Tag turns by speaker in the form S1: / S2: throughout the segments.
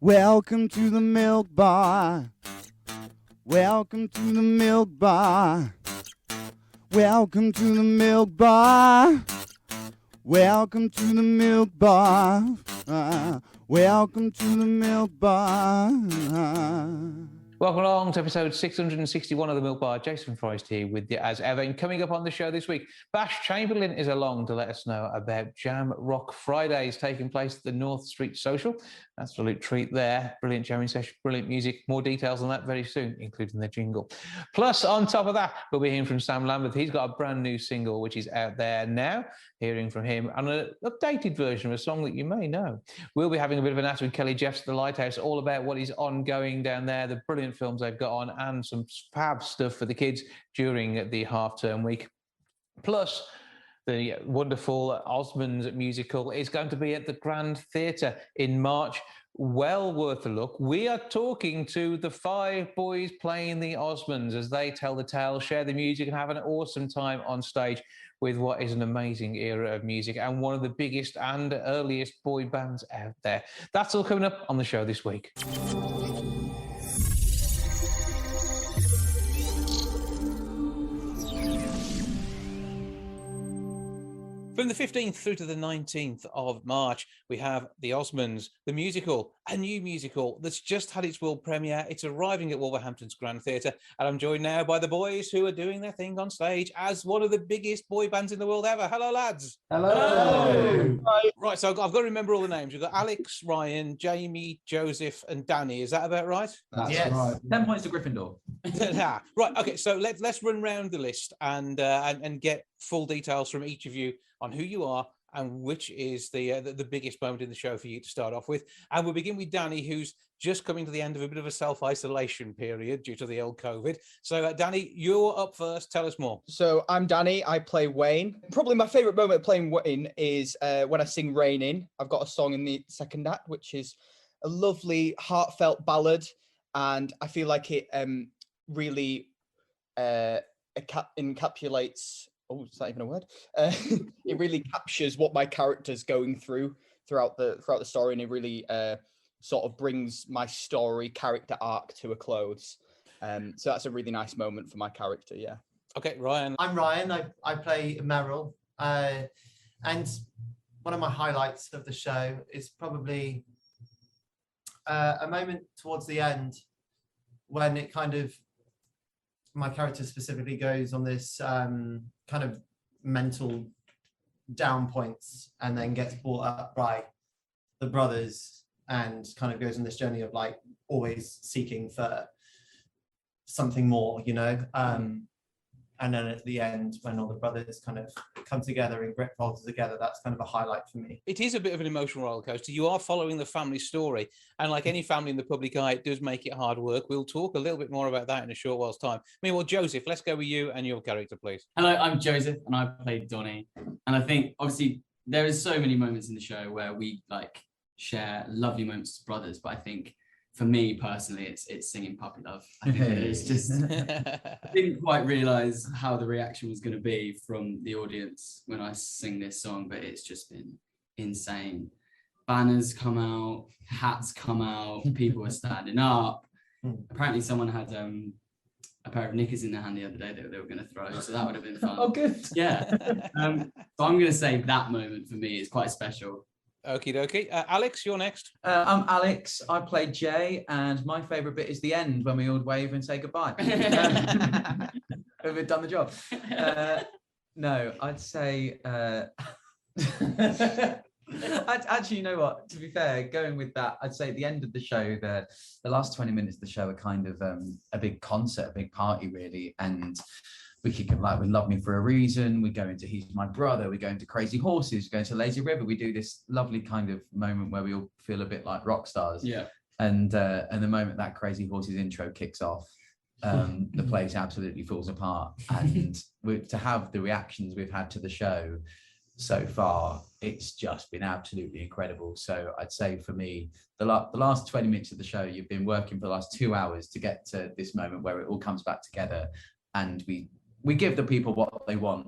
S1: Welcome to the milk bar. Welcome to the milk bar. Welcome to the milk bar. Welcome to the milk bar. Welcome to the milk bar.
S2: Welcome along to episode 661 of the Milk Bar. Jason Forrest here with you as ever. And coming up on the show this week, Bash Chamberlain is along to let us know about Jam Rock Fridays taking place at the North Street Social. Absolute treat there. Brilliant jamming session, brilliant music. More details on that very soon, including the jingle. Plus, on top of that, we'll be hearing from Sam Lambeth. He's got a brand new single, which is out there now. Hearing from him on an updated version of a song that you may know. We'll be having a bit of a natter with Kelly Jeffs at the Lighthouse, all about what is ongoing down there, the brilliant films they've got on, and some fab stuff for the kids during the half-term week. Plus, the wonderful Osmonds musical is going to be at the Grand Theatre in March. Well worth a look. We are talking to the 5 boys playing the Osmonds as they tell the tale, share the music, and have an awesome time on stage with what is an amazing era of music and one of the biggest and earliest boy bands out there. That's all coming up on the show this week. From the 15th through to the 19th of March, we have the Osmonds, the musical, a new musical that's just had its world premiere. It's arriving at Wolverhampton's Grand Theatre, and I'm joined now by the boys who are doing their thing on stage as one of the biggest boy bands in the world ever. Hello, lads.
S3: Hello.
S2: Right, so I've got to remember all the names. We've got Alex, Ryan, Jamie, Joseph, and Danny. Is that about right?
S3: That's right.
S4: 10 points to Gryffindor.
S2: Right, okay, so let's run round the list and get full details from each of you on who you are and which is the biggest moment in the show for you to start off with. And we'll begin with Danny, who's just coming to the end of a bit of a self-isolation period due to the old COVID. So, Danny, you're up first. Tell us more.
S5: So I'm Danny. I play Wayne. Probably my favourite moment playing Wayne is when I sing Rain In. I've got a song in the second act, which is a lovely, heartfelt ballad. And I feel like it really encapsulates... Oh, is that even a word? It really captures what my character's going through throughout the story, and it really sort of brings my story character arc to a close. So that's a really nice moment for my character. Yeah.
S2: Okay, Ryan.
S3: I'm Ryan. I play Meryl, and one of my highlights of the show is probably a moment towards the end when it kind of my character specifically goes on this kind of mental down points and then gets brought up by the brothers and kind of goes on this journey of like always seeking for something more, you know. And then at the end, when all the brothers kind of come together and grip hold together, that's kind of a highlight for me.
S2: It is a bit of an emotional roller coaster. You are following the family story. And like any family in the public eye, it does make it hard work. We'll talk a little bit more about that in a short while's time. Meanwhile, Joseph, let's go with you and your character, please.
S4: Hello, I'm Joseph, and I play Donnie. And I think, obviously, there is so many moments in the show where we like share lovely moments as brothers, but I think for me personally, it's singing Puppy Love. I think it's just, I didn't quite realise how the reaction was going to be from the audience when I sing this song, but it's just been insane. Banners come out, hats come out, people are standing up. Apparently someone had a pair of knickers in their hand the other day that they were going to throw, so that would have been fun.
S5: Oh, good.
S4: Yeah. So I'm going to say that moment for me is quite special.
S2: Okie dokie. Alex, you're next.
S6: I'm Alex. I play Jay, and my favourite bit is the end when we all wave and say goodbye. We've done the job. No, I'd say... Actually, you know what? To be fair, going with that, I'd say at the end of the show, the last 20 minutes of the show are kind of a big concert, a big party, really. And we kick it like with Love Me for a Reason. We go into He's My Brother. We go into Crazy Horses. We go into Lazy River. We do this lovely kind of moment where we all feel a bit like rock stars.
S4: Yeah.
S6: And the moment that Crazy Horses intro kicks off, the place absolutely falls apart. And to have the reactions we've had to the show so far, it's just been absolutely incredible. So I'd say for me, the last 20 minutes of the show, you've been working for the last 2 hours to get to this moment where it all comes back together, and we give the people what they want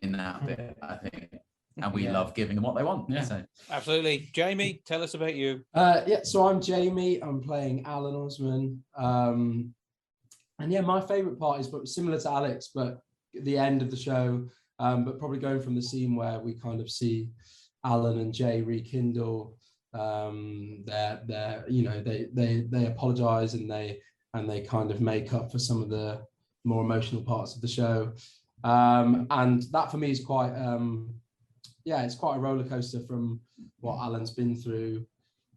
S6: in that bit, I think. and we love giving them what they want.
S4: Yeah.
S6: So
S2: Absolutely. Jamie, tell us about you.
S7: So I'm Jamie. I'm playing Alan Osmond. And yeah, my favourite part is similar to Alex, but the end of the show, but probably going from the scene where we kind of see Alan and Jay rekindle. They apologise and they kind of make up for some of the more emotional parts of the show. And that for me is quite it's quite a roller coaster from what Alan's been through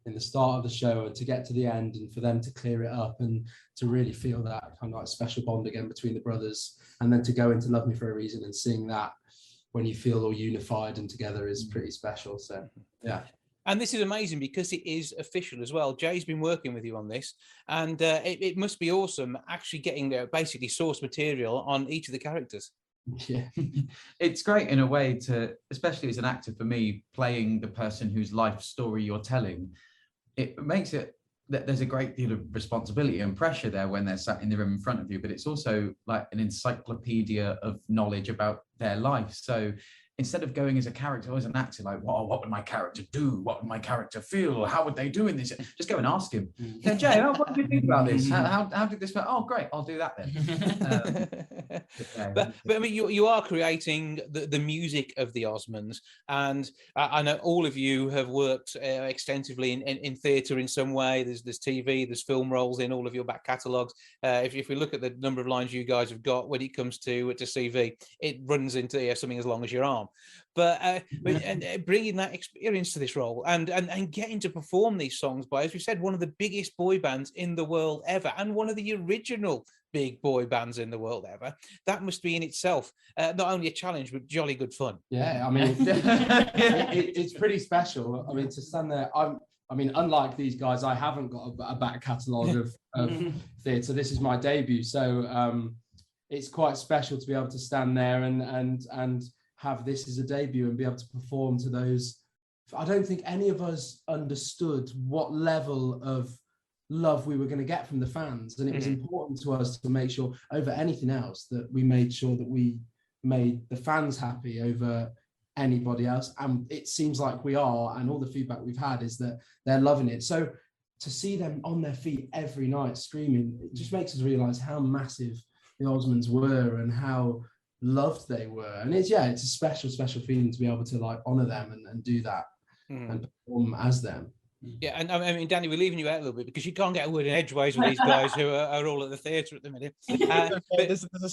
S7: in the start of the show and to get to the end and for them to clear it up and to really feel that kind of like special bond again between the brothers, and then to go into Love Me for a Reason and sing that when you feel all unified and together is pretty special. So yeah.
S2: And this is amazing because it is official as well. Jay's been working with you on this, and it must be awesome actually getting basically source material on each of the characters.
S7: Yeah,
S6: it's great in a way to, especially as an actor, for me, playing the person whose life story you're telling. It makes it that there's a great deal of responsibility and pressure there when they're sat in the room in front of you, but it's also like an encyclopedia of knowledge about their life. So instead of going as a character or as an actor, like, what would my character do? What would my character feel? How would they do in this? Just go and ask him. Yeah, Jay, what do you think about this? How did this work? Oh, great, I'll do that then.
S2: But I mean, you are creating the music of the Osmonds, and I know all of you have worked extensively in theatre in some way. There's TV, there's film roles in all of your back catalogues. If we look at the number of lines you guys have got when it comes to CV, it runs into something as long as your arm. But bringing that experience to this role and getting to perform these songs by, as we said, one of the biggest boy bands in the world ever, and one of the original big boy bands in the world ever, that must be in itself not only a challenge but jolly good fun.
S7: Yeah, I mean, it's pretty special. I mean, to stand there, unlike these guys, I haven't got a back catalogue of theatre. This is my debut, so it's quite special to be able to stand there and have this as a debut and be able to perform to those. I don't think any of us understood what level of love we were going to get from the fans, and it was important to us to make sure over anything else that we made sure that we made the fans happy over anybody else, and it seems like we are, and all the feedback we've had is that they're loving it. So to see them on their feet every night screaming, it just makes us realize how massive the Osmonds were and how loved they were. And it's a special feeling to be able to like honor them and do that and perform as them.
S2: Yeah, and I mean, Danny, we're leaving you out a little bit because you can't get a word in edgeways with these guys who are all at the theatre at the minute.
S5: There's a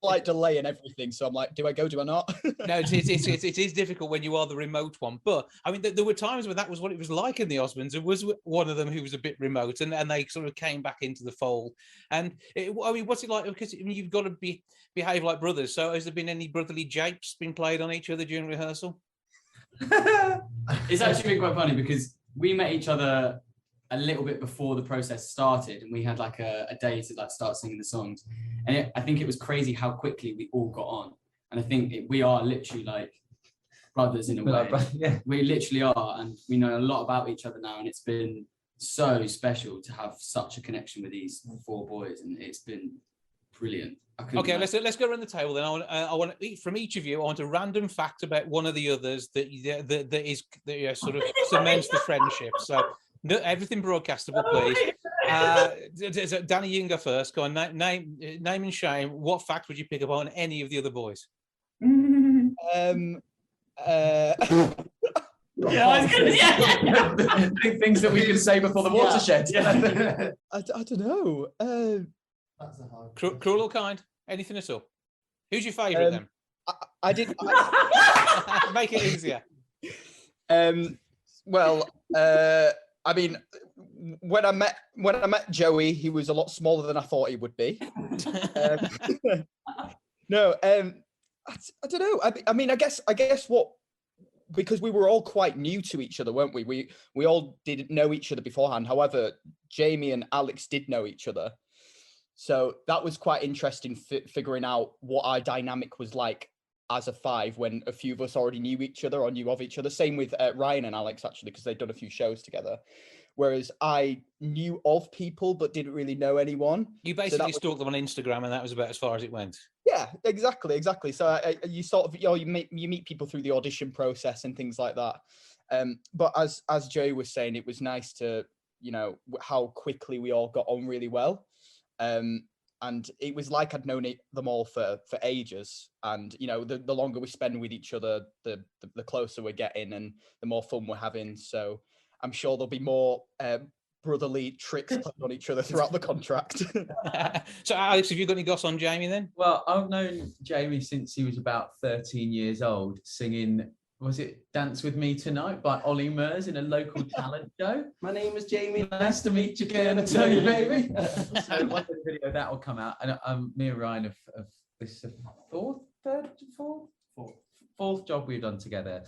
S5: slight delay in everything, so I'm like, do I go, do I not?
S2: No, it is difficult when you are the remote one. But I mean, there were times when that was what it was like in the Osmonds. It was one of them who was a bit remote, and they sort of came back into the fold. And what's it like? Because you've got to behave like brothers. So has there been any brotherly japes been played on each other during rehearsal?
S4: It's actually been quite funny because we met each other a little bit before the process started, and we had like a day to like start singing the songs. And I think it was crazy how quickly we all got on. And I think we are literally like brothers in a way.
S6: Yeah.
S4: We literally are, and we know a lot about each other now. And it's been so special to have such a connection with these four boys, and it's been brilliant.
S2: Okay, let's go around the table then. I want from each of you. I want a random fact about one of the others that sort of cements the friendship. So everything broadcastable, please. Danny, you can go first. Go on, name and shame. What fact would you pick up on any of the other boys?
S6: Big things that we can say before the watershed.
S5: I don't know.
S3: That's a hard
S2: Cruel or kind? Anything at all? Who's your favourite then?
S5: I did.
S2: Make it easier.
S5: Well, I mean, when I met Joey, he was a lot smaller than I thought he would be. No, I don't know. I mean, I guess what, because we were all quite new to each other, weren't we? We all didn't know each other beforehand. However, Jamie and Alex did know each other. So that was quite interesting, figuring out what our dynamic was like as a five when a few of us already knew each other or knew of each other. Same with Ryan and Alex, actually, because they'd done a few shows together. Whereas I knew of people but didn't really know anyone.
S2: You basically stalked them on Instagram, and that was about as far as it went.
S5: Yeah, exactly. So you sort of, you meet people through the audition process and things like that. But as Jay was saying, it was nice to, how quickly we all got on really well. And it was like I'd known them all for ages. And, the longer we spend with each other, the closer we're getting and the more fun we're having. So I'm sure there'll be more brotherly tricks played on each other throughout the contract.
S2: So, Alex, have you got any goss on Jamie then?
S6: Well, I've known Jamie since he was about 13 years old, singing, was it Dance With Me Tonight by Ollie Murs in a local talent show?
S7: My name is Jamie.
S6: Nice to meet you again, I tell you, baby. So one video that will come out, and me and Ryan have this fourth job we've done together.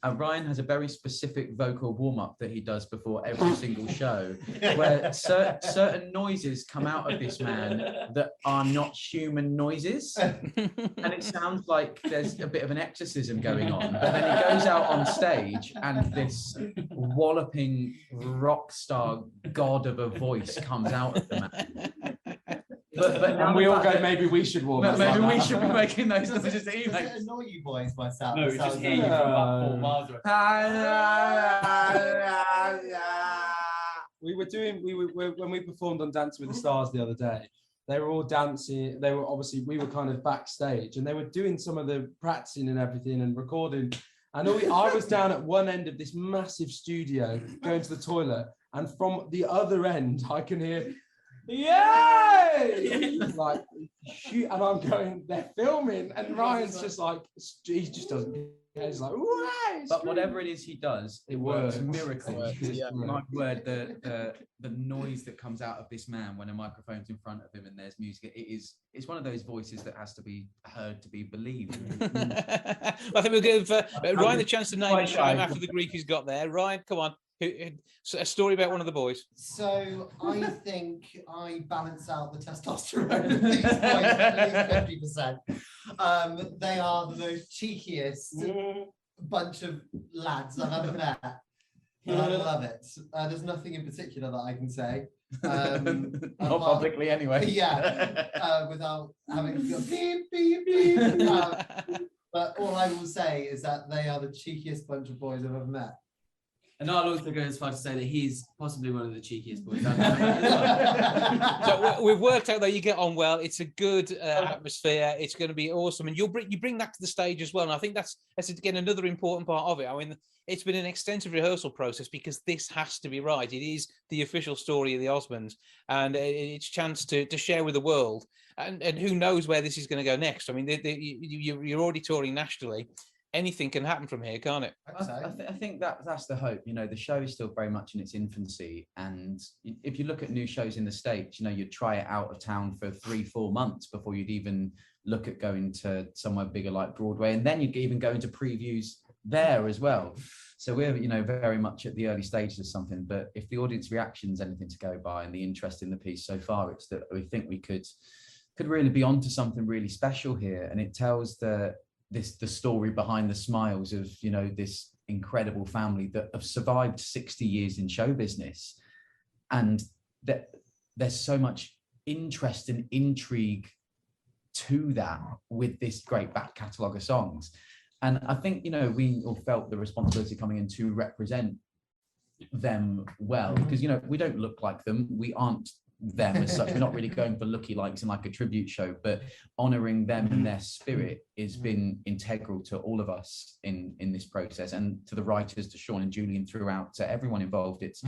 S6: And Ryan has a very specific vocal warm-up that he does before every single show, where certain noises come out of this man that are not human noises. And it sounds like there's a bit of an exorcism going on. But then he goes out on stage and this walloping rock star god of a voice comes out of the man. But
S7: and we all go, maybe we should warm up.
S6: Maybe we should be making those noises that he
S3: Does it
S6: makes.
S3: annoy you boys myself?
S4: No, we just hear you from about 4 miles away.
S7: When we performed on Dancing with the Stars the other day, they were all dancing. We were kind of backstage, and they were doing some of the practicing and everything and recording. And I was down at one end of this massive studio going to the toilet, and from the other end, I can hear, yay! Like, shoot, and I'm going, they're filming, and Ryan's just like, he just doesn't care. He's like,
S6: but whatever it is he does, it works
S7: works.
S6: miracles.
S5: Yeah.
S6: My word, the noise that comes out of this man when a microphone's in front of him and there's music, it's one of those voices that has to be heard to be believed.
S2: I think we'll give Ryan the chance to name a shame after the Greek he's got there. Ryan, come on. A story about one of the boys.
S3: So I think I balance out the testosterone of these boys at least 50%. They are the most cheekiest bunch of lads I've ever met. And I love it. There's nothing in particular that I can say.
S6: Not publicly anyway.
S3: Yeah, without having to go beep, beep, beep. But all I will say is that they are the cheekiest bunch of boys I've ever met.
S4: And I'll also go as far to say that he's possibly one of the cheekiest boys.
S2: So we've worked out that you get on well. It's a good atmosphere. It's going to be awesome, and you bring that to the stage as well. And I think that's again another important part of it. I mean, it's been an extensive rehearsal process because this has to be right. It is the official story of the Osmonds, and it's a chance to share with the world. And who knows where this is going to go next? I mean, you're already touring nationally. Anything can happen from here, can't it?
S6: I think that's the hope. The show is still very much in its infancy, and if you look at new shows in the States, you'd try it out of town for 3-4 months before you'd even look at going to somewhere bigger like Broadway, and then you'd even go into previews there as well. So we're very much at the early stages of something. But if the audience reaction's anything to go by and the interest in the piece so far, it's that we think we could really be onto something really special here, and it tells the story behind the smiles of this incredible family that have survived 60 years in show business, and that there's so much interest and intrigue to that with this great back catalogue of songs. And I think we all felt the responsibility coming in to represent them well, because we don't look like them, we aren't them as such. We're not really going for looky likes in like a tribute show, but honoring them and their spirit has been integral to all of us in this process, and to the writers, to Sean and Julian, throughout, to everyone involved. It's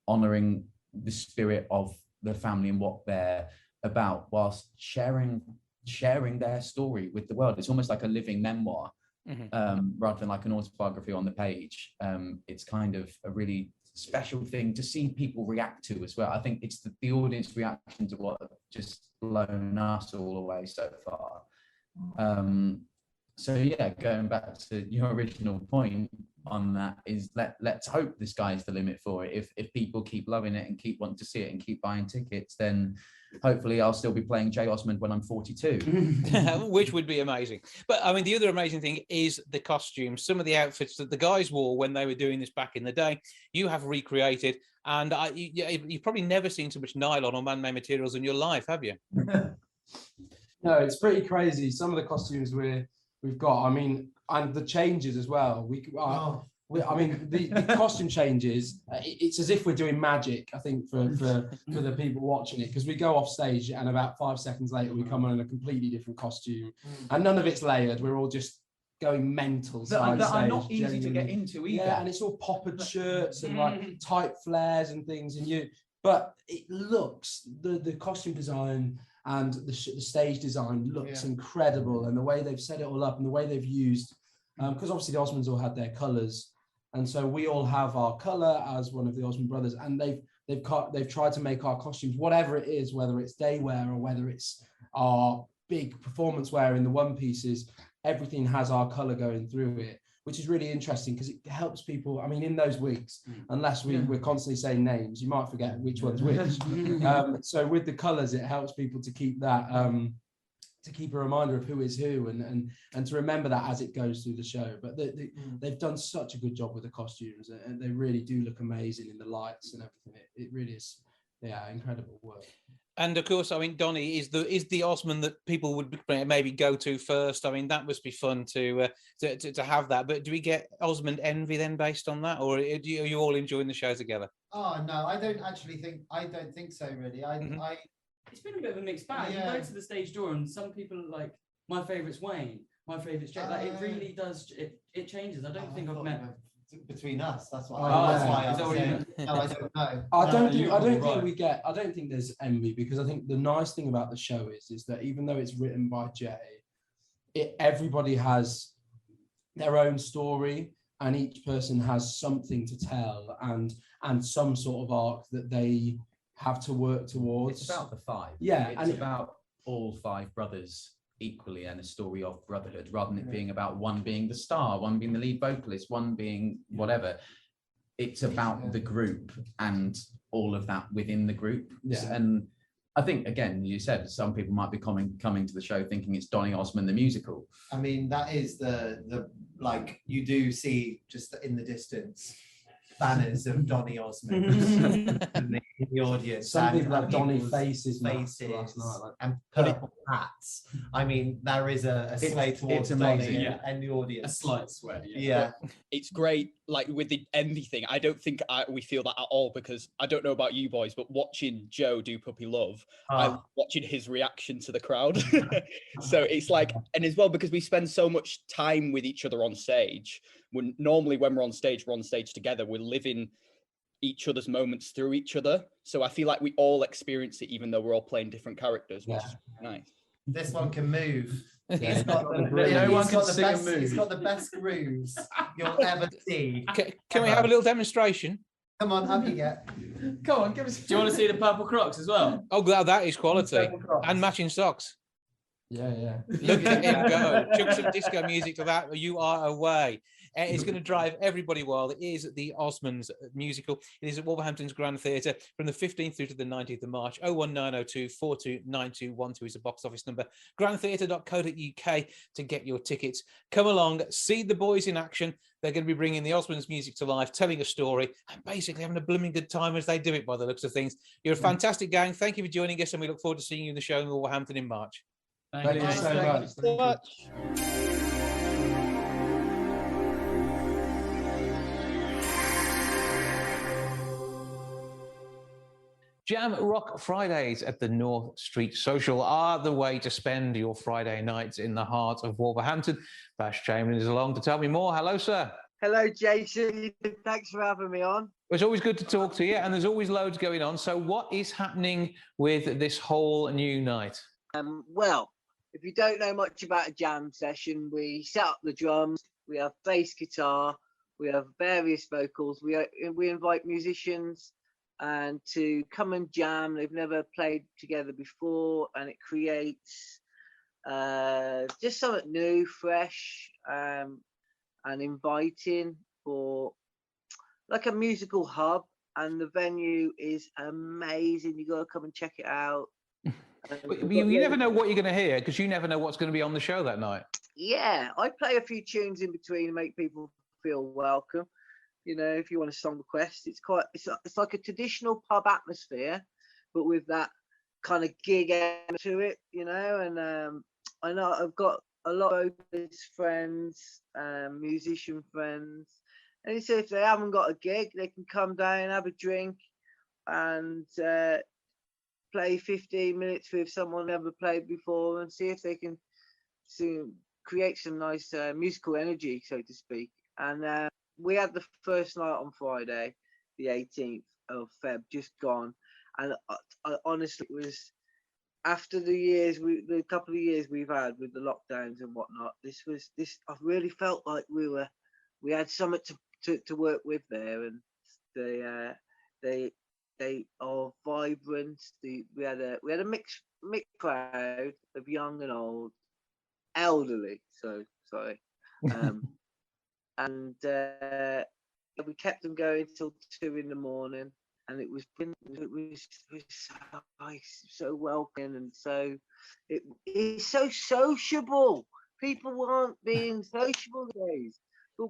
S6: honoring the spirit of the family and what they're about, whilst sharing their story with the world. It's almost like a living memoir, rather than like an autobiography on the page. It's kind of a really special thing to see people react to as well. I think it's the audience reaction to what have just blown us all away so far. So yeah, going back to your original point on that, is let's hope the sky's the limit for it. If people keep loving it and keep wanting to see it and keep buying tickets, then hopefully I'll still be playing Jay Osmond when I'm 42.
S2: Which would be amazing. But I mean, the other amazing thing is the costumes. Some of the outfits that the guys wore when they were doing this back in the day, you have recreated. And you've probably never seen so much nylon or man-made materials in your life, have you?
S7: No, it's pretty crazy. Some of the costumes we've got, I mean, and the changes as well. I mean, the costume changes. It's as if we're doing magic. I think for the people watching it, because we go off stage and about 5 seconds later we come on in a completely different costume, and none of it's layered. We're all just going mental.
S6: That are not easy to get into either.
S7: Yeah, and it's all poppered shirts and like tight flares and things, but it looks the costume design and the stage design looks incredible, and the way they've set it all up and the way they've used, because obviously the Osmonds all had their colours, and so we all have our colour as one of the Osmond brothers, and they've tried to make our costumes, whatever it is, whether it's day wear or whether it's our big performance wear in the one pieces, everything has our colour going through it, which is really interesting because it helps people. I mean, in those weeks, unless we're constantly saying names, you might forget which one's which. So with the colours, it helps people to keep that, to keep a reminder of who is who, and to remember that as it goes through the show. But they've done such a good job with the costumes, and they really do look amazing in the lights and everything. It really is, incredible work.
S2: And of course, I mean, Donny is the Osmond that people would maybe go to first. I mean, that must be fun to have that. But do we get Osmond envy then based on that, or are you all enjoying the show together?
S3: Oh no, I don't think so really.
S4: It's been a bit of a mixed bag. You go to the stage door and some people are like, my favourite's Wayne, my favourite's Jake. Like, it really does. It changes. I don't think I've met.
S3: Between us, that's what.
S7: That's
S3: why I was saying. No, I don't know.
S7: I don't think there's envy, because I think the nice thing about the show is that even though it's written by Jay, everybody has their own story, and each person has something to tell and some sort of arc that they have to work towards.
S6: It's about the five.
S7: Yeah,
S6: it's about all five brothers equally, and a story of brotherhood, rather than it being about one being the star, one being the lead vocalist, one being whatever. It's about the group and all of that within the group. And I think, again, you said some people might be coming to the show thinking it's Donny Osmond the musical.
S3: I mean, that is the like, you do see just in the distance banners of Donny Osmond in the audience.
S7: Some people have Donny faces
S3: last night, and purple hats. I mean, there is a sway towards Donny and the audience.
S4: A slight sway.
S3: Yeah.
S5: It's great. Like with the envy thing, I don't think we feel that at all, because I don't know about you boys, but watching Joe do Puppy Love, I'm watching his reaction to the crowd. So it's like, and as well, because we spend so much time with each other on stage. When we're on stage together, we're living each other's moments through each other. So I feel like we all experience it, even though we're all playing different characters, which is nice.
S3: This one can move. He's got the best grooves you'll ever see.
S2: Can we have a little demonstration?
S3: Come on, up you get.
S4: Come on, give us. Do you want to see the purple Crocs as well?
S2: Oh, that is quality, and matching socks.
S7: Yeah.
S2: Look at him go. Chuck some disco music to that, or you are away. It's going to drive everybody wild. It is the Osmonds musical. It is at Wolverhampton's Grand Theatre from the 15th through to the 19th of March. 01902 429212 is the box office number. grandtheatre.co.uk to get your tickets. Come along, see the boys in action. They're going to be bringing the Osmonds music to life, telling a story, and basically having a blooming good time as they do it by the looks of things. You're a fantastic gang. Thank you for joining us, and we look forward to seeing you in the show in Wolverhampton in March.
S7: Thank you so much.
S2: Jam Rock Fridays at the North Street Social are the way to spend your Friday nights in the heart of Wolverhampton. Bash Chamberlain is along to tell me more. Hello, sir.
S8: Hello, Jason. Thanks for having me on.
S2: It's always good to talk to you, and there's always loads going on. So what is happening with this whole new night?
S8: Well, if you don't know much about a jam session, we set up the drums, we have bass guitar, we have various vocals. We invite musicians and to come and jam. They've never played together before, and it creates just something new, fresh, and inviting for like a musical hub. And the venue is amazing. You got to come and check it out.
S2: You never know what you're going to hear, because you never know what's going to be on the show that night.
S8: Yeah, I play a few tunes in between to make people feel welcome. You know, if you want a song request, it's like a traditional pub atmosphere, but with that kind of gig to it, and I know I've got a lot of vocalist friends, musician friends, and he said if they haven't got a gig, they can come down, have a drink, and play 15 minutes with someone never played before, and see if they can create some nice musical energy, so to speak. And we had the first night on Friday, the 18th of Feb, just gone, and I honestly, it was after the couple of years we've had with the lockdowns and whatnot. I really felt like we had something to work with there, and they are vibrant. We had a mixed crowd of young and old, elderly. So sorry, and we kept them going till 2 a.m. And it was so nice, so welcoming, and it's so sociable. People aren't being sociable these days, but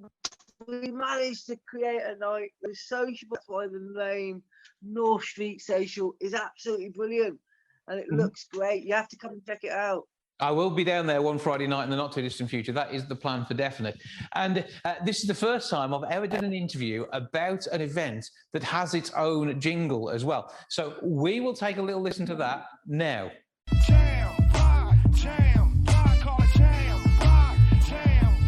S8: we managed to create a night that was sociable. That's why the name North Street Social is absolutely brilliant, and it looks great. You have to come and check it out.
S2: I will be down there one Friday night in the not too distant future. That is the plan for definite. And this is the first time I've ever done an interview about an event that has its own jingle as well. So we will take a little listen to that now.
S9: Jam, rock, call it jam, rock, jam.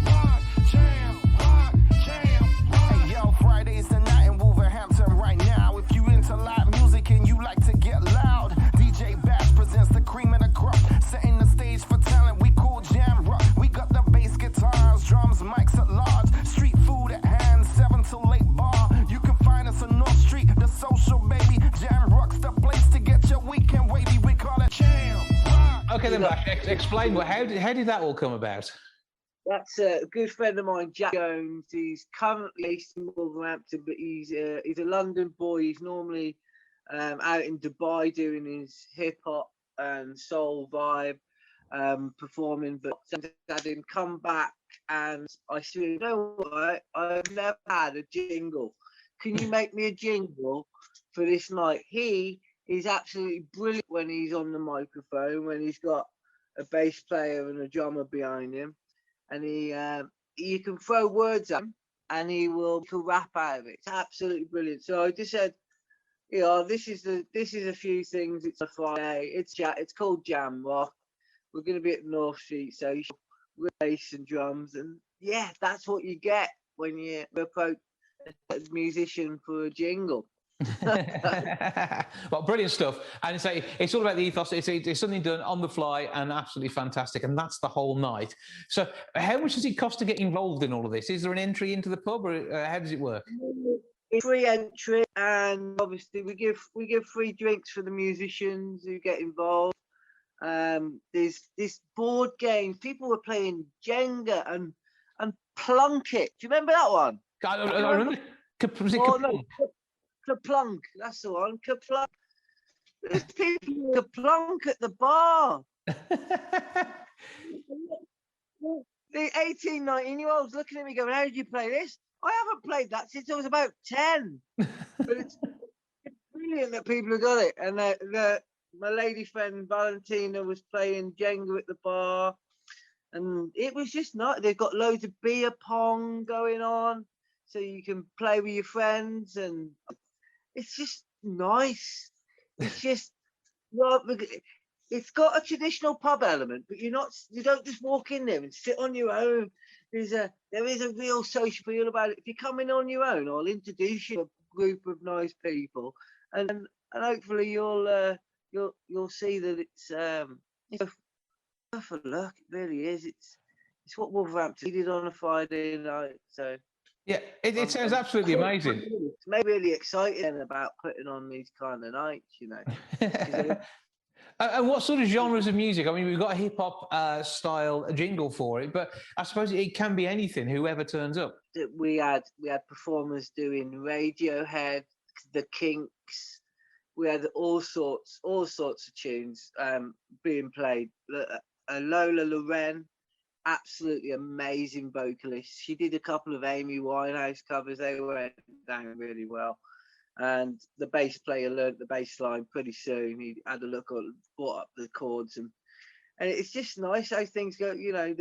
S9: Hey, yo, Friday's the night in Wolverhampton right now. If you into live music and you like to get loud, DJ Bash presents the cream of the crop, setting the stage for talent we call jam rock. We got the bass guitars, drums, mics at large, street food at hand, 7 till 8 bar. You can find us on North Street, the social baby. Jam rock's the place to get your weekend wavy. We call it jam rock.
S2: Okay then, Bash, explain how did that all come about?
S8: That's a good friend of mine, Jack Jones. He's currently based in Wolverhampton, but he's a London boy. He's normally out in Dubai doing his hip hop and soul vibe, performing. But I had him come back, and I said, you know what? I've never had a jingle. Can you make me a jingle for this night? He is absolutely brilliant when he's on the microphone, when he's got a bass player and a drummer behind him, and you can throw words at him and he will rap out of it. It's absolutely brilliant. So I just said, this is a few things. It's a Friday. It's called Jam Rock. We're going to be at North Street, so you should bass and drums, and yeah, that's what you get when you approach a musician for a jingle.
S2: Well, brilliant stuff. And it's all about the ethos. It's something done on the fly and absolutely fantastic, and that's the whole night. So how much does it cost to get involved in all of this? Is there an entry into the pub, or how does it work?
S8: It's free entry, and obviously we give free drinks for the musicians who get involved. There's this board games. People were playing Jenga and Plunket. Do you remember that one?
S2: I remember. Was it
S8: Kaplunk, that's the one. Kaplunk. There's people Kaplunk at the bar. The 18, 19-year-olds looking at me going, how did you play this? I haven't played that since I was about 10. But it's brilliant that people have got it. And my lady friend Valentina was playing Jenga at the bar. And it was just nice. They've got loads of beer pong going on, so you can play with your friends, and it's just nice. It's just, it's got a traditional pub element, but you don't just walk in there and sit on your own. There is a real social feel about it. If you come in on your own, I'll introduce you to a group of nice people, and hopefully you'll see that it's worth a look. It really is. It's what Wolverhampton did on a Friday night. So
S2: yeah, it sounds absolutely amazing.
S8: It's maybe really exciting about putting on these kind of nights,
S2: And what sort of genres of music? I mean, we've got a hip hop style jingle for it, but I suppose it can be anything. Whoever turns up.
S8: We had performers doing Radiohead, The Kinks. We had all sorts of tunes being played. Lola Loren, absolutely amazing vocalist. She did a couple of Amy Winehouse covers. They went down really well. and the bass player learned the bass line pretty soon. He had a look at, brought up the chords, and it's just nice how things go. You know,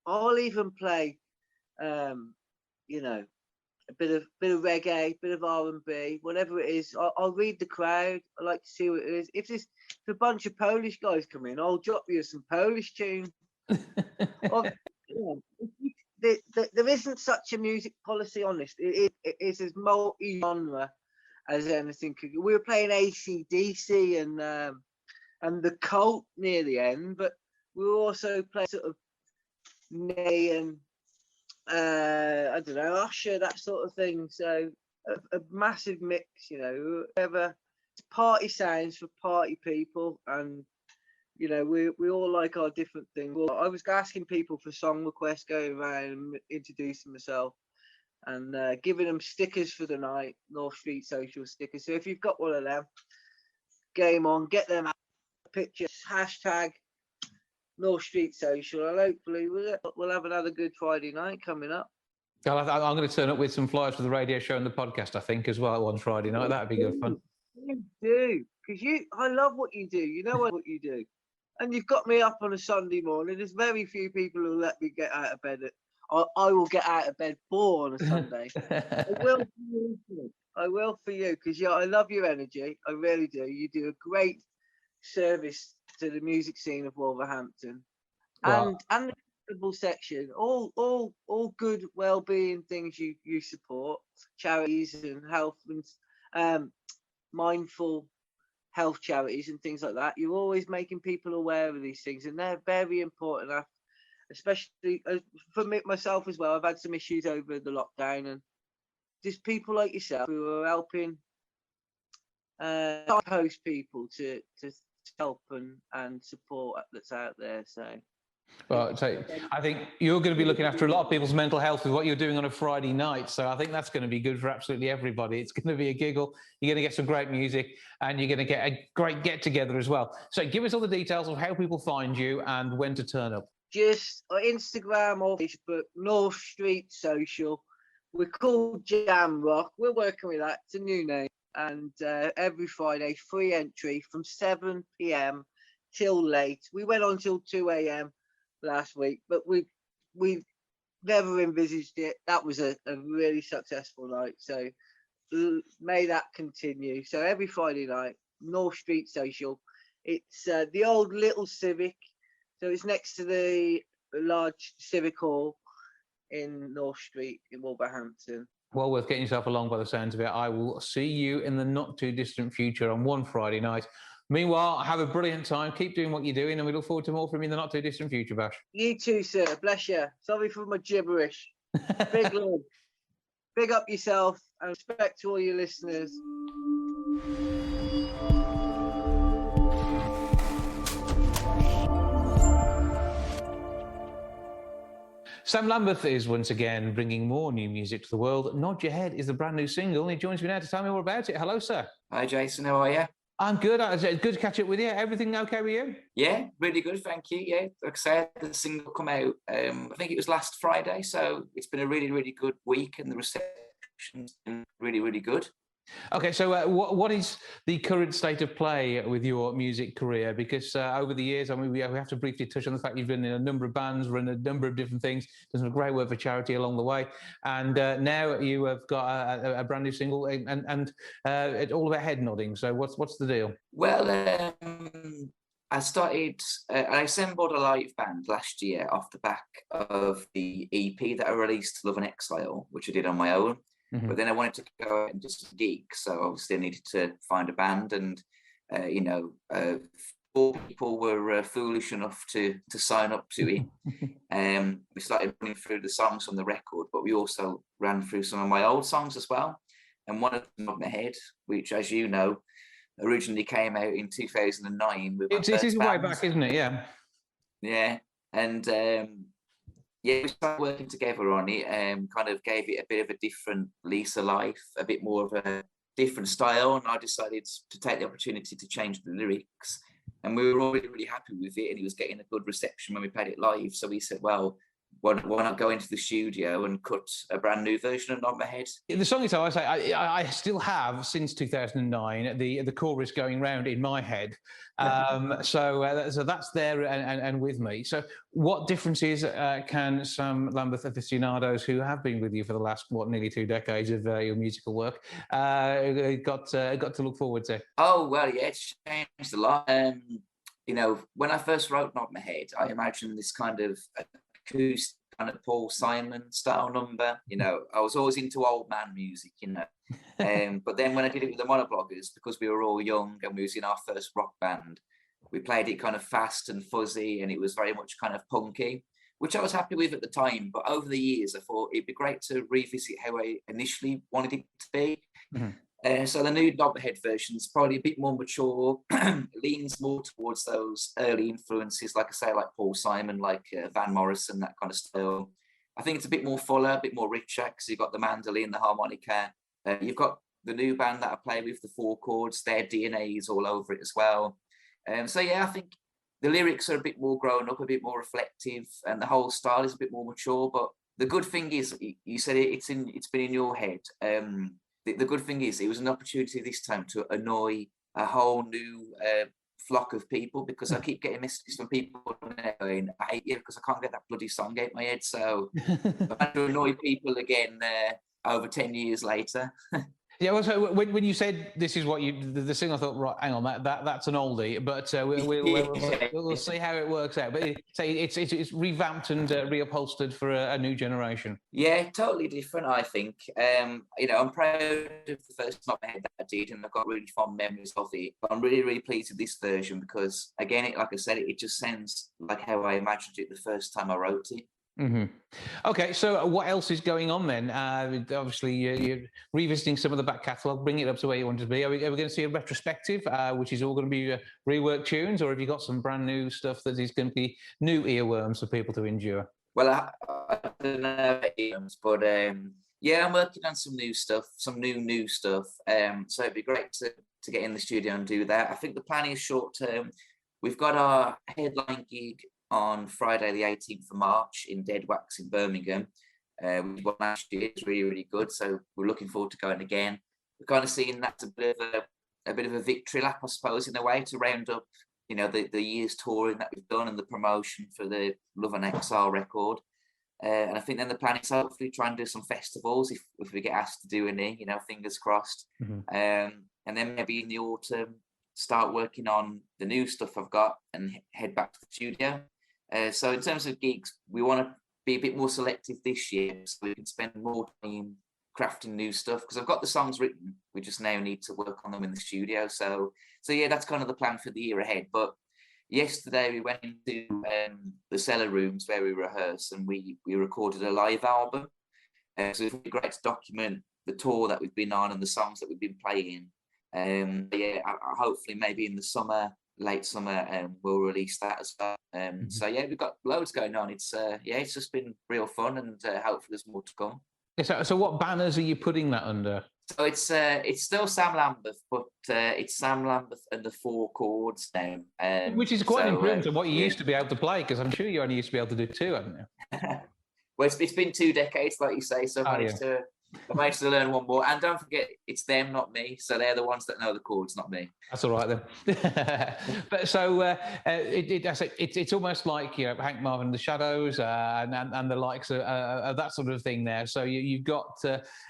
S8: I'll even play, you know, a bit of reggae, bit of R&B, whatever it is. I'll read the crowd. I like to see what it is. If a bunch of Polish guys come in, I'll drop you some Polish tune. There isn't such a music policy on this. It is as multi-genre as anything. We were playing AC/DC and the Cult near the end, but we were also playing sort of Ney and I don't know, Usher, that sort of thing. So a massive mix, you know. Whatever party sounds for party people, and you know, we all like our different things. Well, I was asking people for song requests, going around and introducing myself, and giving them stickers for the night, North Street Social stickers. So if you've got one of them, game on, get them out, pictures, hashtag North Street Social, and hopefully we'll have another good Friday night coming up.
S2: I'm going to turn up with some flyers for the radio show and the podcast, I think, as well, on Friday night. That'd be good fun.
S8: You do, because I love what you do. You know what you do. And you've got me up on a Sunday morning. There's very few people who let me get out of bed. I will get out of bed on a Sunday. I will for you, because I love your energy. I really do. You do a great service to the music scene of Wolverhampton, and the football section. All good well-being things you support, charities and health and mindful health charities and things like that. You're always making people aware of these things, and they're very important, especially for myself as well. I've had some issues over the lockdown, and just people like yourself who are helping host people to help and support that's out there.
S2: Well, so I think you're going to be looking after a lot of people's mental health with what you're doing on a Friday night. So I think that's going to be good for absolutely everybody. It's going to be a giggle. You're going to get some great music, and you're going to get a great get-together as well. So give us all the details of how people find you and when to turn up.
S8: Just on Instagram or Facebook, North Street Social. We're called Jam Rock. We're working with that. It's a new name. And every Friday, free entry from 7 p.m. till late. We went on till 2 a.m. last week, but we never envisaged it. That was a really successful night, so may that continue. So every Friday night, North Street Social. It's the old little Civic, so it's next to the large Civic Hall in North Street in Wolverhampton.
S2: Well worth getting yourself along by the sounds of it. I will see you in the not too distant future on one Friday night. Meanwhile, have a brilliant time. Keep doing what you're doing, and we look forward to more from you in the not too distant future, Bash.
S8: You too, sir. Bless you. Sorry for my gibberish. Big love. Big up yourself, and respect to all your listeners.
S2: Sam Lambeth is once again bringing more new music to the world. Nod Your Head is the brand new single, and he joins me now to tell me more about it. Hello, sir.
S10: Hi, Jason. How are you?
S2: I'm good. It's good to catch up with you. Everything okay with you?
S10: Yeah, really good. Thank you. Yeah, like I said, the single come out, I think it was last Friday. So it's been a really, really good week, and the reception's been really, really good.
S2: Okay, so what is the current state of play with your music career? Because over the years, I mean, we have to briefly touch on the fact you've been in a number of bands, run a number of different things, done some great work for charity along the way, and now you have got a brand new single, and it's all about head nodding. So what's the deal?
S10: Well, I assembled a live band last year off the back of the EP that I released, Love and Exile, which I did on my own. Mm-hmm. But then I wanted to go out and do some gigs, so obviously I needed to find a band, and 4 people were foolish enough to sign up to it. We started running through the songs from the record, but we also ran through some of my old songs as well. And one of them, Nod My Head, which, as you know, originally came out in 2009.
S2: It is way back, isn't it? Yeah.
S10: Yeah, and. Yeah, we started working together on it and kind of gave it a bit of a different lease of life, a bit more of a different style. And I decided to take the opportunity to change the lyrics. And we were all really, really happy with it. And it was getting a good reception when we played it live. So we said, well, why not go into the studio and cut a brand new version of Nod My Head?
S2: The song itself, I still have since 2009 the chorus going round in my head, so that's there and with me. So, what differences can some Lambeth aficionados who have been with you for the last nearly 2 decades of your musical work got to look forward to?
S10: Oh well, yeah, it's changed a lot. When I first wrote Nod My Head, I imagined this kind of acoustic, kind of Paul Simon style number. I was always into old man music, but then when I did it with the Monobloggers, because we were all young and we was in our first rock band, we played it kind of fast and fuzzy, and it was very much kind of punky, which I was happy with at the time. But over the years, I thought it'd be great to revisit how I initially wanted it to be. So the new Nod My Head version is probably a bit more mature, leans more towards those early influences, like I say, like Paul Simon, like Van Morrison, that kind of style. I think it's a bit more fuller, a bit more richer, because you've got the mandolin, the harmonica. You've got the new band that I play with, the 4 chords, their DNA is all over it as well. So yeah, I think the lyrics are a bit more grown up, a bit more reflective, and the whole style is a bit more mature. But the good thing is, you said it's been in your head. The good thing is, it was an opportunity this time to annoy a whole new flock of people, because I keep getting messages from people going, I hate you because I can't get that bloody song out my head. So I had to annoy people again over 10 years later.
S2: Yeah, well, so when you said this is what the thing, I thought, right, hang on, that's an oldie, but we'll see how it works out. But it's revamped and reupholstered for a new generation.
S10: Yeah, totally different, I think. I'm proud of the first Nod My Head that I did, and I've got really fond memories of it. But I'm really, really pleased with this version because, again, like I said, it just sounds like how I imagined it the first time I wrote it.
S2: Okay, so what else is going on then? Obviously, you're revisiting some of the back catalogue, bringing it up to where you want to be. Are we going to see a retrospective, which is all going to be reworked tunes, or have you got some brand new stuff that is going to be new earworms for people to endure?
S10: Well, I don't know about earworms, but yeah, I'm working on some new stuff, some new stuff. So it'd be great to get in the studio and do that. I think the plan is short term. We've got our headline gig on Friday the 18th of March in Dead Wax in Birmingham. We won last year. It's really, really good. So we're looking forward to going again. We're kind of seeing that's a bit of a victory lap, I suppose, in a way, to round up, the year's touring that we've done and the promotion for the Love and Exile record. And I think then the plan is hopefully try and do some festivals if we get asked to do any, fingers crossed. And then maybe in the autumn, start working on the new stuff I've got and head back to the studio. So in terms of gigs, we want to be a bit more selective this year so we can spend more time crafting new stuff, because I've got the songs written. We just now need to work on them in the studio. So yeah, that's kind of the plan for the year ahead. But yesterday we went into the cellar rooms where we rehearse, and we recorded a live album. So it's really great to document the tour that we've been on and the songs that we've been playing. Yeah, hopefully maybe in the summer, late summer, we'll release that as well. So yeah, we've got loads going on. It's just been real fun, and hopefully there's more to come.
S2: So what banners are you putting that under?
S10: So it's still Sam Lambeth, but it's Sam Lambeth and the 4 chords now.
S2: Which is quite important to what you used to be able to play, because I'm sure you only used to be able to do 2, haven't you?
S10: Well, it's been 2 decades, like you say, so I managed to learn one more. And don't forget, it's them, not me. So they're the ones that know the chords, not me.
S2: That's all right then. But so it's almost like Hank Marvin and the Shadows and the likes of that sort of thing there. So you've got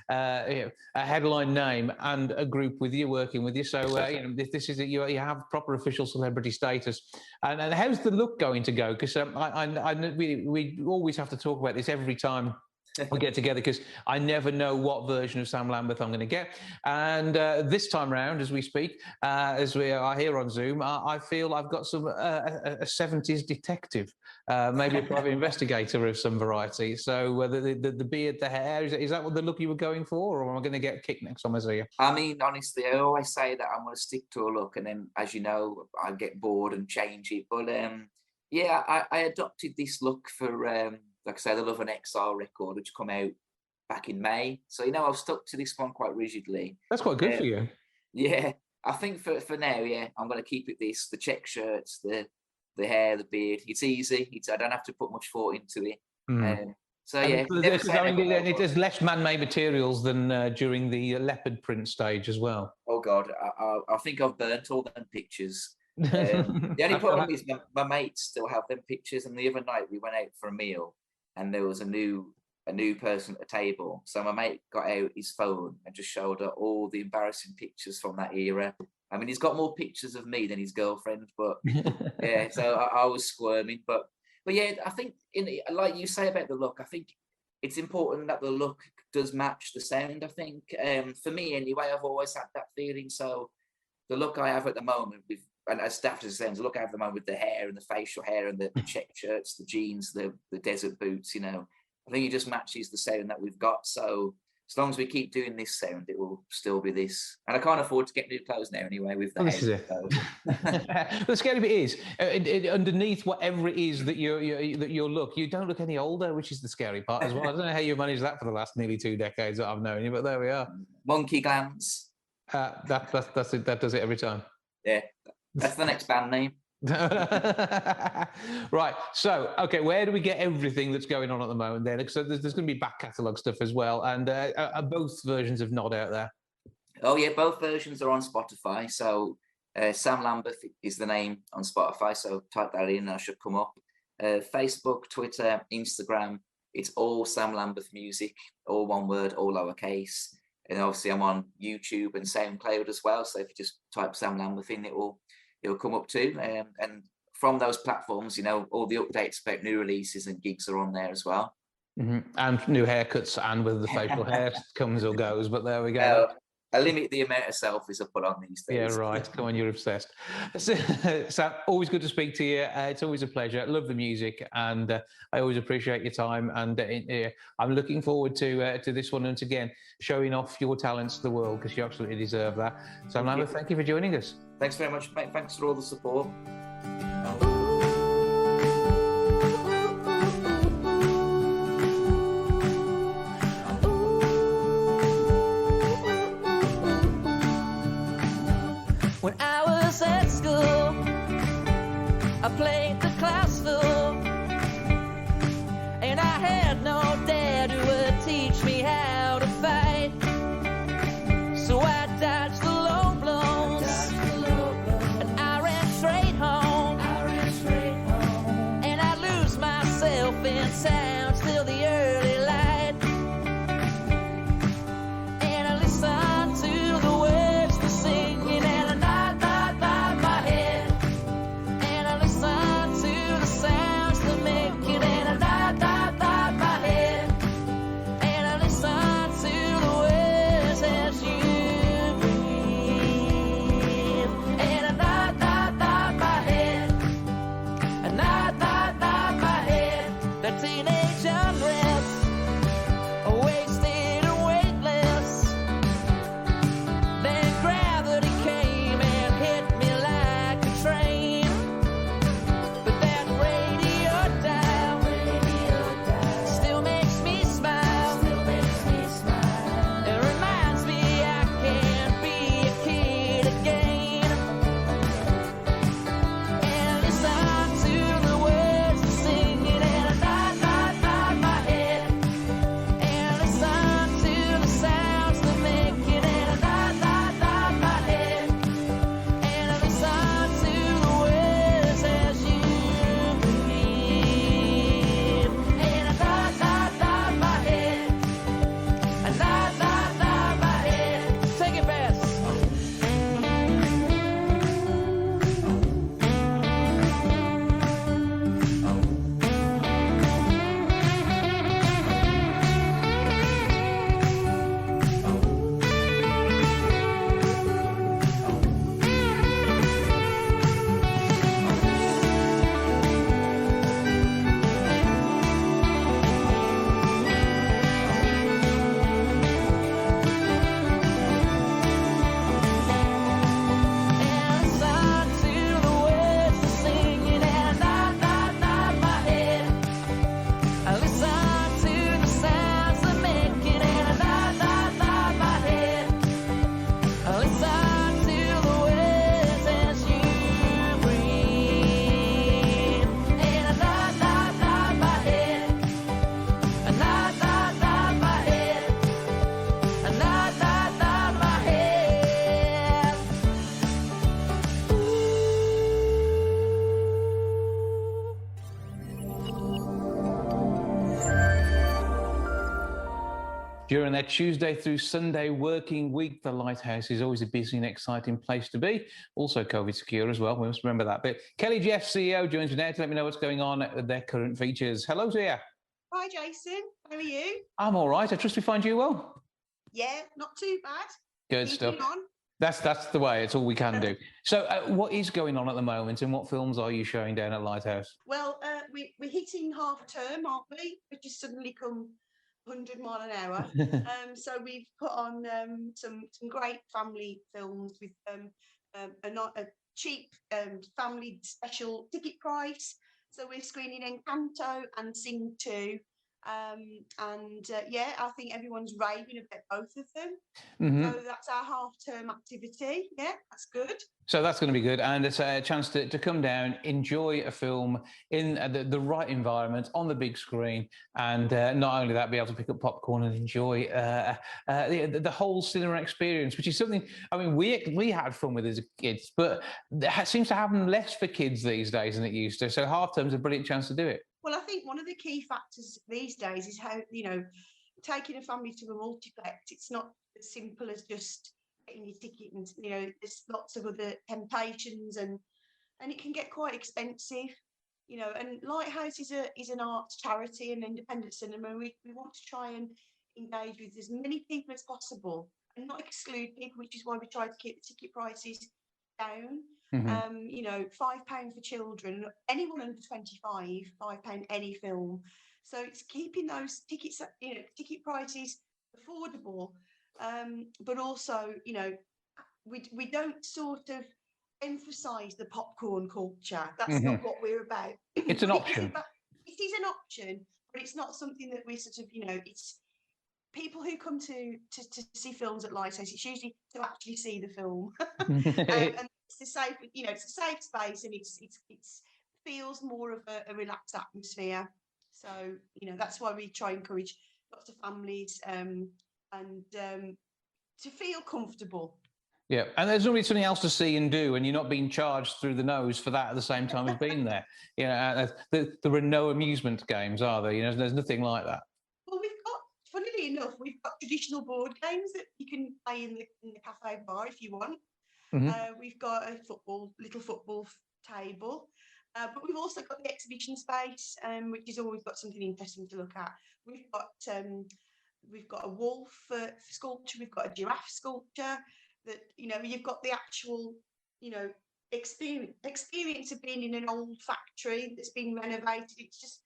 S2: a headline name and a group with you working with you. So this is you have proper official celebrity status. And how's the look going to go? Because we always have to talk about this every time we get together, because I never know what version of Sam Lambeth I'm going to get. And this time round, as we speak, as we are here on Zoom, I feel I've got some a 70s detective, maybe a private investigator of some variety. So the beard, the hair, is that what the look you were going for, or am I going to get kicked next time I see you?
S10: I mean, honestly, I always say that I'm going to stick to a look, and then, as you know, I get bored and change it. But yeah, I adopted this look for like I say, the Love and Exile record, which come out back in May. So, I've stuck to this one quite rigidly.
S2: That's quite good for you.
S10: Yeah, I think for now, yeah, I'm going to keep it this, the check shirts, the hair, the beard. It's easy. I don't have to put much thought into it. So yeah,
S2: there's less man-made materials than during the leopard print stage as well.
S10: Oh God, I think I've burnt all them pictures. The only problem is my mates still have them pictures. And the other night we went out for a meal, and there was a new person at the table. So my mate got out his phone and just showed her all the embarrassing pictures from that era. I mean, he's got more pictures of me than his girlfriend, but yeah. So I was squirming, but yeah, I think like you say about the look, I think it's important that the look does match the sound. I think for me anyway, I've always had that feeling. So the look I have at the moment, and as daft as it sounds, the look I have at the moment with the hair and the facial hair and the check shirts, the jeans, the desert boots, I think it just matches the sound that we've got. So as long as we keep doing this sound, it will still be this. And I can't afford to get new clothes now anyway with the
S2: This is it. The scary bit is, underneath whatever it is that you look, you don't look any older, which is the scary part as well. I don't know how you managed that for the last nearly 2 decades that I've known you, but there we are.
S10: Monkey glands.
S2: That's it. That does it every time.
S10: Yeah, that's the next band name.
S2: Right. So, okay, where do we get everything that's going on at the moment then? So there's going to be back catalogue stuff as well, and are both versions of Nod out there?
S10: Oh yeah, both versions are on Spotify. So Sam Lambeth is the name on Spotify. So type that in, and that should come up. Facebook, Twitter, Instagram. It's all Sam Lambeth music, all one word, all lowercase. And obviously, I'm on YouTube and SoundCloud as well. So if you just type Sam Lambeth in, it'll come up too. And from those platforms, all the updates about new releases and gigs are on there as well.
S2: Mm-hmm. And new haircuts, and whether the facial hair comes or goes. But there we go.
S10: I limit the amount of selfies I put on these days.
S2: Yeah, right. Come on, you're obsessed. So always good to speak to you. It's always a pleasure. I love the music, and I always appreciate your time. And I'm looking forward to this one, once again, showing off your talents to the world, because you absolutely deserve that. So, Lambeth, thank you for joining us.
S10: Thanks very much, mate. Thanks for all the support.
S11: When I was at school, I played the class fool, and I had no dad who would teach me how to fight. So I dodged the low blows, and I ran straight home, and I lose myself in sounds till the early light, and I listen to the words they're singing, and I nod my head, and I listen to
S2: During their Tuesday through Sunday working week, the Lighthouse is always a busy and exciting place to be. Also COVID secure as well. We must remember that bit. Kelly Jeff, CEO, joins me now to let me know what's going on with their current features. Hello to you.
S12: Hi, Jason. How are you?
S2: I'm all right. I trust we find you well.
S12: Yeah, not too bad.
S2: Good
S12: Keeping
S2: stuff.
S12: on.
S2: That's the way. It's all we can do. So what is going on at the moment and what films are you showing down at Lighthouse?
S12: Well, we're hitting half term, aren't we? Which has suddenly come 100 mile an hour. So we've put on some great family films with a cheap family special ticket price. So we're screening Encanto and Sing 2. Yeah, I think everyone's raving about both of them. So that's our half-term activity. Yeah, that's good.
S2: So that's going to be good, and it's a chance to come down, enjoy a film in the right environment on the big screen, and not only that, be able to pick up popcorn and enjoy the whole cinema experience, which is something. I mean, we had fun with as kids, but it seems to happen less for kids these days than it used to. So half term's a brilliant chance to do it.
S12: Well, I think one of the key factors these days is how, taking a family to a multiplex, it's not as simple as just getting your ticket, and, there's lots of other temptations and it can get quite expensive, and Lighthouse is an arts charity and independent cinema. We want to try and engage with as many people as possible and not exclude people, which is why we try to keep the ticket prices down. £5 for children, anyone under 25, £5 any film. So it's keeping those tickets, ticket prices affordable, but also, we don't sort of emphasise the popcorn culture. That's not what we're about.
S2: It's an option.
S12: It is an option, but it's not something that we sort of, it's people who come to see films at Lightouse. It's usually to actually see the film. And it's a safe, it's a safe space, and it's feels more of a relaxed atmosphere. So that's why we try and encourage lots of families and to feel comfortable.
S2: Yeah, and there's normally something else to see and do, and you're not being charged through the nose for that at the same time as being there. There are no amusement games, are there? There's nothing like that.
S12: Well, funnily enough, we've got traditional board games that you can play in the cafe bar if you want. We've got a little football table, but we've also got the exhibition space, which has always got something interesting to look at. We've got a wolf sculpture, we've got a giraffe sculpture. That you've got the actual experience of being in an old factory that's been renovated. It's just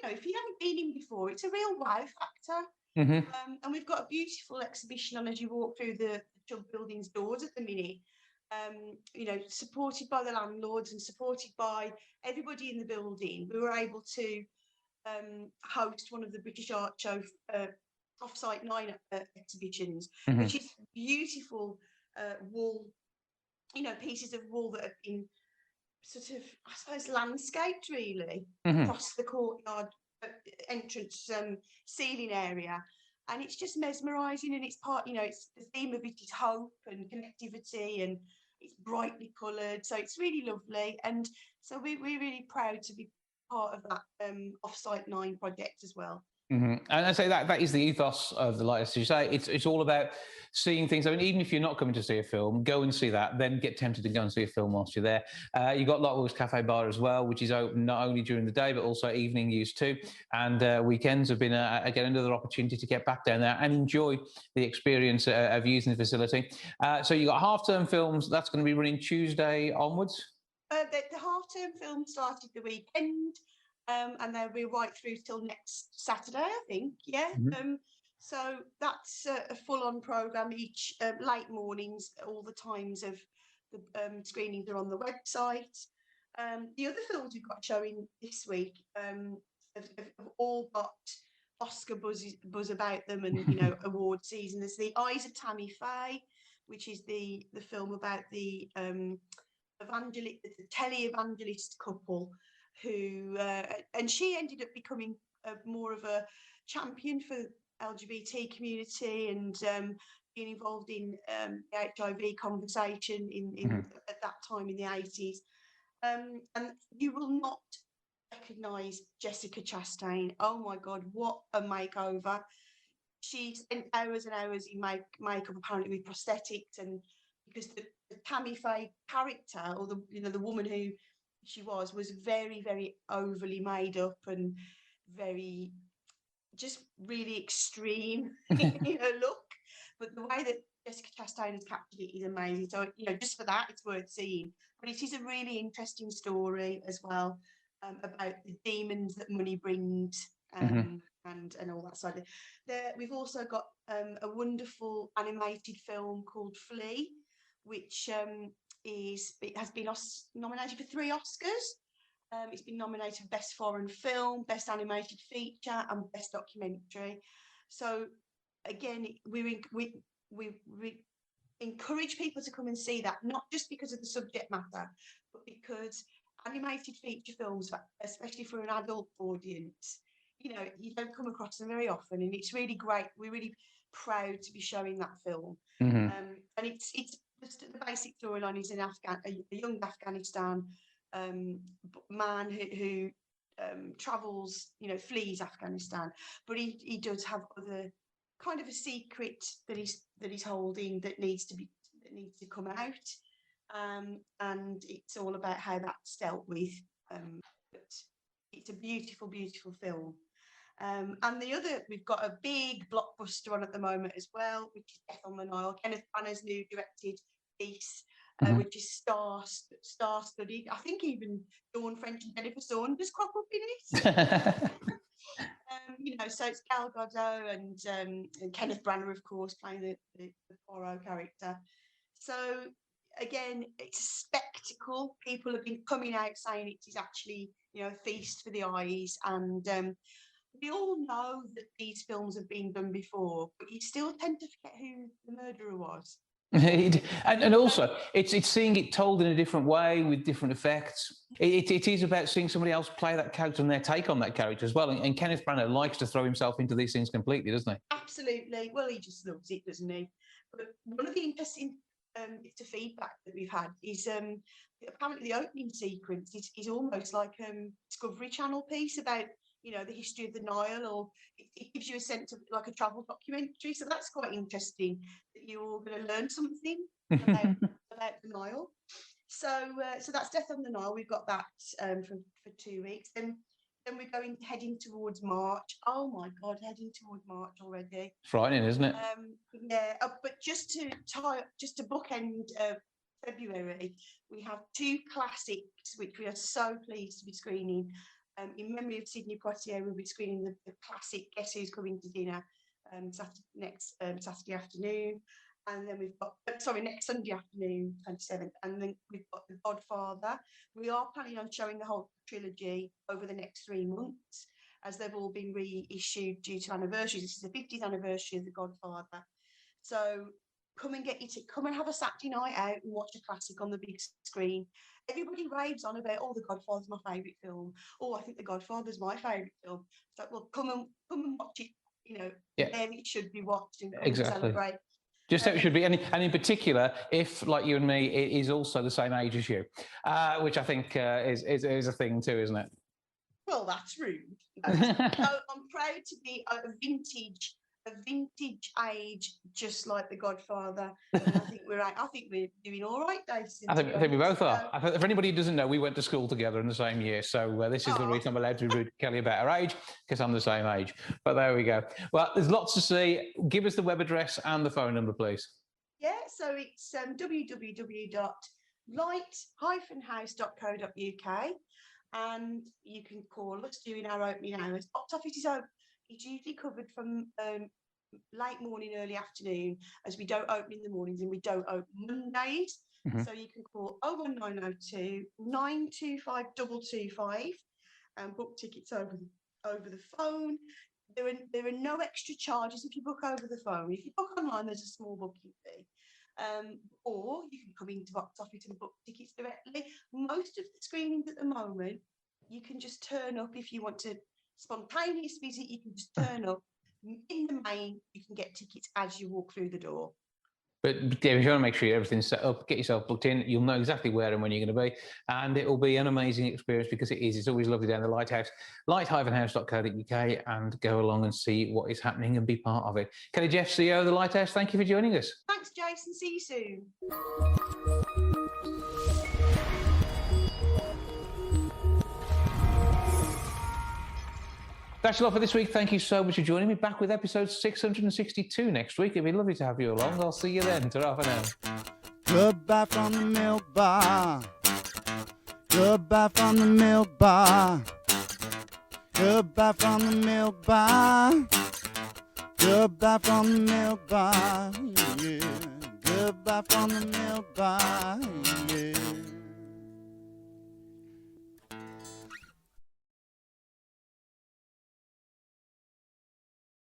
S12: if you haven't been in before, it's a real wow factor. And we've got a beautiful exhibition on as you walk through the building's doors at the minute. Supported by the landlords and supported by everybody in the building, we were able to host one of the British Art Show off-site 9 exhibitions, which is beautiful wall, pieces of wall that have been sort of, I suppose, landscaped really across the courtyard entrance ceiling area. And it's just mesmerising, and it's part, it's the theme of it is hope and connectivity, and it's brightly coloured, so it's really lovely. And so we're really proud to be part of that Off-Site 9 project as well.
S2: And I say that is the ethos of the Lighthouse. You say it's all about seeing things. I mean, even if you're not coming to see a film, go and see that. Then get tempted to go and see a film whilst you're there. You've got Lotwell's Cafe Bar as well, which is open not only during the day but also evening use too. And weekends have been again another opportunity to get back down there and enjoy the experience of using the facility. So you've got half-term films. That's going to be running Tuesday onwards.
S12: The half-term film started the weekend. And they'll be right through till next Saturday, I think. Yeah. So that's a full-on programme each late mornings. All the times of the screenings are on the website. The other films we've got showing this week have all got Oscar buzz about them, and award season. There's The Eyes of Tammy Faye, which is the film about the tele-evangelist couple who and she ended up becoming more of a champion for LGBT community and being involved in the HIV conversation at that time in the 80s. And you will not recognise Jessica Chastain. Oh my God, what a makeover. she spent hours and hours in makeup, apparently with prosthetics, and because the Tammy Faye character, or the woman who she was very, very overly made up and very just really extreme in her look. But the way that Jessica Chastain has captured it is amazing. So, just for that, it's worth seeing. But it is a really interesting story as well, about the demons that money brings, and all that side. We've also got a wonderful animated film called Flea, which has been nominated for 3 Oscars. It's been nominated for Best Foreign Film, Best Animated Feature, and Best Documentary. So again, we encourage people to come and see that, not just because of the subject matter, but because animated feature films, especially for an adult audience, you don't come across them very often, and it's really great. We're really proud to be showing that film. And it's just the basic storyline is a young Afghanistan man who travels, flees Afghanistan, but he does have other kind of a secret that he's holding that needs to come out, and it's all about how that's dealt with. But it's a beautiful, beautiful film. And we've got a big blockbuster on at the moment as well, which is Death on the Nile, Kenneth Branagh's new directed piece, which is star-studded. I think even Dawn French and Jennifer Saunders crop up in it. So it's Gal Gadot and Kenneth Branagh, of course, playing the Poirot character. So again, it's a spectacle. People have been coming out saying it is actually, a feast for the eyes, and we all know that these films have been done before, but you still tend to forget who the murderer was.
S2: and also, it's seeing it told in a different way with different effects. It is about seeing somebody else play that character and their take on that character as well. And Kenneth Branagh likes to throw himself into these things completely, doesn't he?
S12: Absolutely. Well, he just loves it, doesn't he? But one of the interesting bits of feedback that we've had is apparently the opening sequence is almost like a Discovery Channel piece about the history of the Nile, or it gives you a sense of like a travel documentary. So that's quite interesting, that you're all going to learn something about the Nile. So that's Death on the Nile. We've got that for 2 weeks. Then we're heading towards March. Oh my God, heading towards March already.
S2: Frightening, isn't it?
S12: Yeah, but just to bookend February, we have 2 classics which we are so pleased to be screening. In memory of Sidney Poitier, we'll be screening the classic Guess Who's Coming to Dinner next Saturday afternoon. And then we've got, next Sunday afternoon, 27th. And then we've got The Godfather. We are planning on showing the whole trilogy over the next 3 months, as they've all been reissued due to anniversaries. This is the 50th anniversary of The Godfather. So come and have a Saturday night out and watch a classic on the big screen. Everybody raves on about, The Godfather's my favourite film. I think The Godfather's my favourite film. So, well, come and watch it, where it should be watched, and
S2: exactly.
S12: Celebrate.
S2: Just how it should be. And in particular, if, like you and me, it is also the same age as you, which I think is a thing too, isn't it?
S12: Well, that's rude. I'm proud to be a vintage age, just like The Godfather. And I think we're doing all right, Dyson.
S2: I think we both are. For anybody who doesn't know, we went to school together in the same year. So this is the reason I'm allowed to be rude to Kelly about her age, because I'm the same age. But there we go. Well, there's lots to see. Give us the web address and the phone number, please.
S12: Yeah, so it's www.light-house.co.uk, and you can call us during our opening hours. Box office is open. It's usually covered from late morning, early afternoon, as we don't open in the mornings and we don't open Mondays. So you can call 01902 925 225 and book tickets over the phone. There are no extra charges if you book over the phone. If you book online, there's a small booking fee. Or you can come into Box Office and book tickets directly. Most of the screenings at the moment, you can just turn up if you want to spontaneous visit. You can just turn up. In the main, you can get tickets as you walk through the door.
S2: But yeah, if you want to make sure everything's set up, get yourself booked in. You'll know exactly where and when you're going to be. And it will be an amazing experience because it is. It's always lovely down the Lighthouse, light-house.co.uk, and go along and see what is happening and be part of it. Kelly Jeff, CEO of the Lighthouse, thank you for joining us.
S12: Thanks, Jason. See you soon.
S2: That's a lot for this week. Thank you so much for joining me. Back with episode 662 next week. It'd be lovely to have you along. I'll see you then. Ta-ra for now.
S1: Goodbye from the milk bar. Goodbye from the milk bar. Goodbye from the milk bar. Goodbye from the milk bar. Yeah. Goodbye from the milk bar. Yeah.